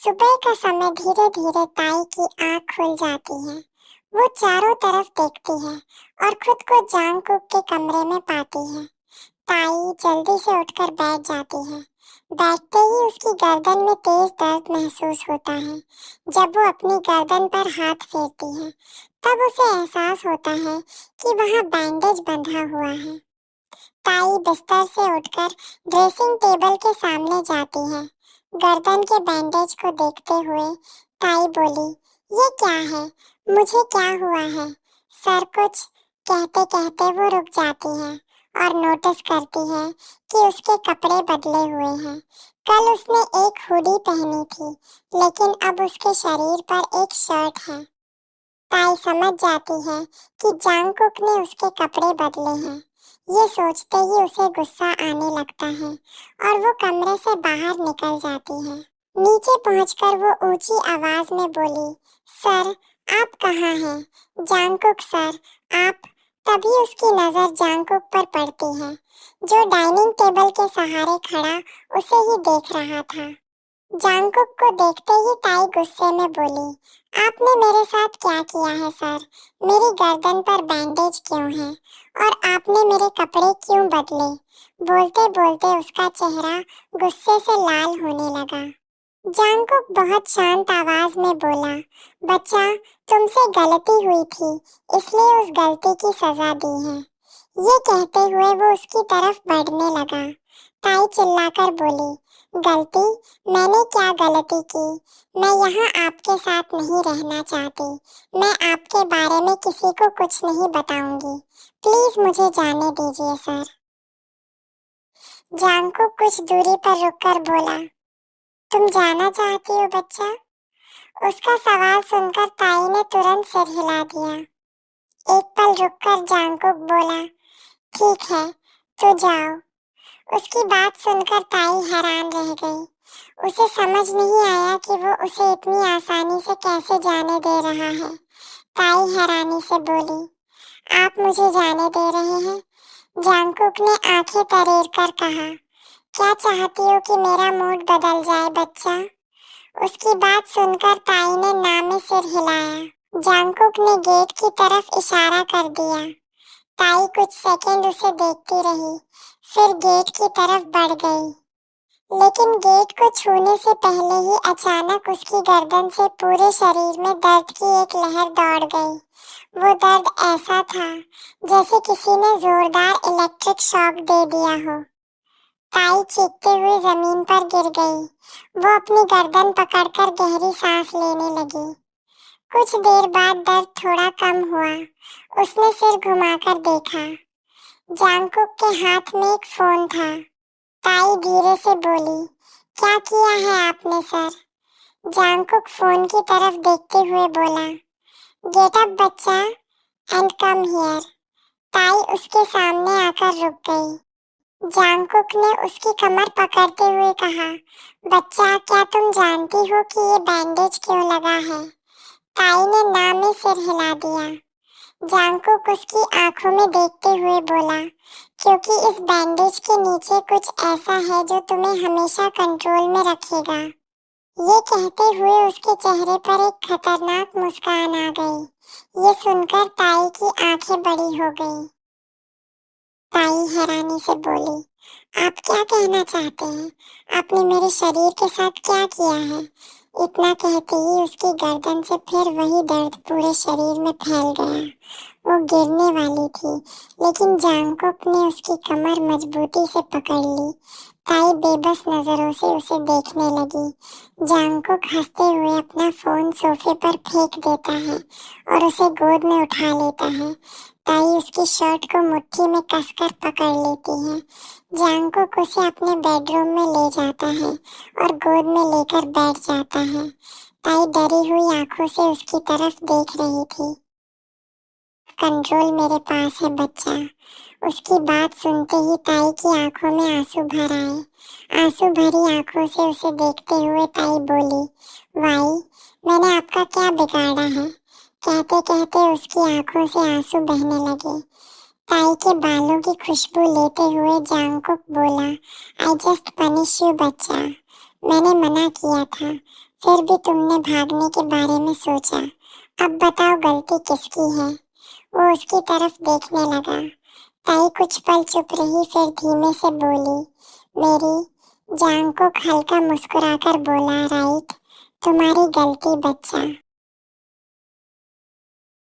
सुबह का समय धीरे धीरे ताई की आंख खुल जाती है। वो चारों तरफ देखती है और खुद को जांगकुक के कमरे में पाती है। ताई जल्दी से उठकर बैठ जाती है। बैठते ही उसकी गर्दन में तेज दर्द महसूस होता है। जब वो अपनी गर्दन पर हाथ फेरती है, तब उसे एहसास होता है कि वहां बैंडेज बंधा हुआ है। ताई बिस्तर से उठकर ड्रेसिंग टेबल के सामने जाती है। गर्दन के बैंडेज को देखते हुए ताई बोली, ये क्या है? मुझे क्या हुआ है? सर कुछ कहते कहते वो रुक जाती है और नोटिस करती है कि उसके कपड़े बदले हुए हैं। कल उसने एक हुडी पहनी थी, लेकिन अब उसके शरीर पर एक शर्ट है। ताई समझ जाती है कि जांगकुक ने उसके कपड़े बदले हैं। ये सोचते ही उसे गुस्सा आने लगता है और वो कमरे से बाहर निकल जाती है। नीचे पहुंचकर वो ऊंची आवाज में बोली, सर, आप कहाँ हैं? जांगकुक सर, आप। तभी उसकी नजर जांगकुक पर पड़ती है, जो डाइनिंग टेबल के सहारे खड़ा उसे ही देख रहा था। जांगकुक को देखते ही ताई गुस्से में बोली, आपने मेरे साथ क्या किया है सर? मेरी गर्दन पर बैंडेज क्यों है? और आपने मेरे कपड़े क्यों बदले? बोलते बोलते उसका चेहरा गुस्से से लाल होने लगा। जांगकुक बहुत शांत आवाज में बोला, बच्चा, तुमसे गलती हुई थी, इसलिए उस गलती की सजा दी है। ये कहते हुए वो उसकी तरफ बढ़ने लगा। ताई चिल्लाकर बोली, गलती? मैंने क्या गलती की? मैं यहाँ आपके साथ नहीं रहना चाहती। मैं आपके बारे में किसी को कुछ नहीं बताऊंगी। प्लीज मुझे जाने दीजिए सर। जांगकुक कुछ दूरी पर रुककर बोला, तुम जाना चाहती हो बच्चा? उसका सवाल सुनकर ताई ने तुरंत सिर हिला दिया। एक पल रुककर जांगकुक बोला, ठीक है, तो जाओ। उसकी बात सुनकर ताई हैरान रह गई। उसे समझ नहीं आया कि वो उसे इतनी आसानी से कैसे जाने दे रहा है। ताई हैरानी से बोली, आप मुझे जाने दे रहे हैं? जांगकुक ने आंखें तरेर कर कहा, क्या चाहती हो कि मेरा मूड बदल जाए बच्चा? उसकी बात सुनकर ताई ने ना में सिर हिलाया। जांगकुक ने गेट की तरफ इशारा कर दिया। ताई कुछ सेकंड उसे देखती रही, फिर गेट की तरफ बढ़ गई। लेकिन गेट को छूने से पहले ही अचानक उसकी गर्दन से पूरे शरीर में दर्द की एक लहर दौड़ गई। वो दर्द ऐसा था जैसे किसी ने जोरदार इलेक्ट्रिक शॉक दे दिया हो। ताई चीखते हुए जमीन पर गिर गई। वो अपनी गर्दन पकड़कर गहरी सांस लेने लगी। कुछ देर बाद दर्द थोड़ा कम हुआ। उसने सिर घुमाकर देखा। जांगकुक के हाथ में एक फोन था। ताई धीरे से बोली, क्या किया है आपने सर? जांगकुक फोन की तरफ देखते हुए बोला, गेट अप बच्चा एंड कम हियर। ताई उसके सामने आकर रुक गई। जांगकुक ने उसकी कमर पकड़ते हुए कहा, बच्चा, क्या तुम जानती हो कि ये बैंडेज क्यों लगा है? ताई ने ना में सिर हिला दिया। जांगकुक उसकी आंखों में देखते हुए बोला, क्योंकि इस बैंडेज के नीचे कुछ ऐसा है जो तुम्हें हमेशा कंट्रोल में रखेगा। ये कहते हुए उसके चेहरे पर एक खतरनाक मुस्कान आ गई। ये सुनकर ताई की आंखें बड़ी हो गई। ताई हैरानी से बोली, आप क्या कहना चाहते हैं? आपने मेरे शरीर के साथ क्या किया है? इतना कहते ही उसकी गर्दन से फिर वही दर्द पूरे शरीर में फैल गया। वो गिरने वाली थी, लेकिन जांगकुक ने उसकी कमर मजबूती से पकड़ ली। ताई बेबस नजरों से उसे देखने लगी। जांगकुक हंसते हुए अपना फोन सोफे पर फेंक देता है और उसे गोद में उठा लेता है। ताई उसकी शर्ट को मुट्ठी में कसकर पकड़ लेती है। जांगकुक उसे अपने बेडरूम में ले जाता है और गोद में लेकर बैठ जाता है। ताई डरी हुई आंखों से उसकी तरफ देख रही थी। कंट्रोल मेरे पास है बच्चा। उसकी बात सुनते ही ताई की आंखों में आंसू भर आए। आंसू भरी आंखों से उसे देखते हुए ताई बोली, वाई, मैंने आपका क्या बिगाड़ा है? कहते कहते उसकी आंखों से आंसू बहने लगे। ताई के बालों की खुशबू लेते हुए जांगकुक बोला, आई जस्ट पनिश यू बच्चा। मैंने मना किया था, फिर भी तुमने भागने के बारे में सोचा। अब बताओ गलती किसकी है? वो उसकी तरफ देखने लगा। ताई कुछ पल चुप रही, फिर धीमे से बोली, मेरी। जांग को हल्का मुस्कुराकर बोला, राइट, तुम्हारी गलती बच्चा।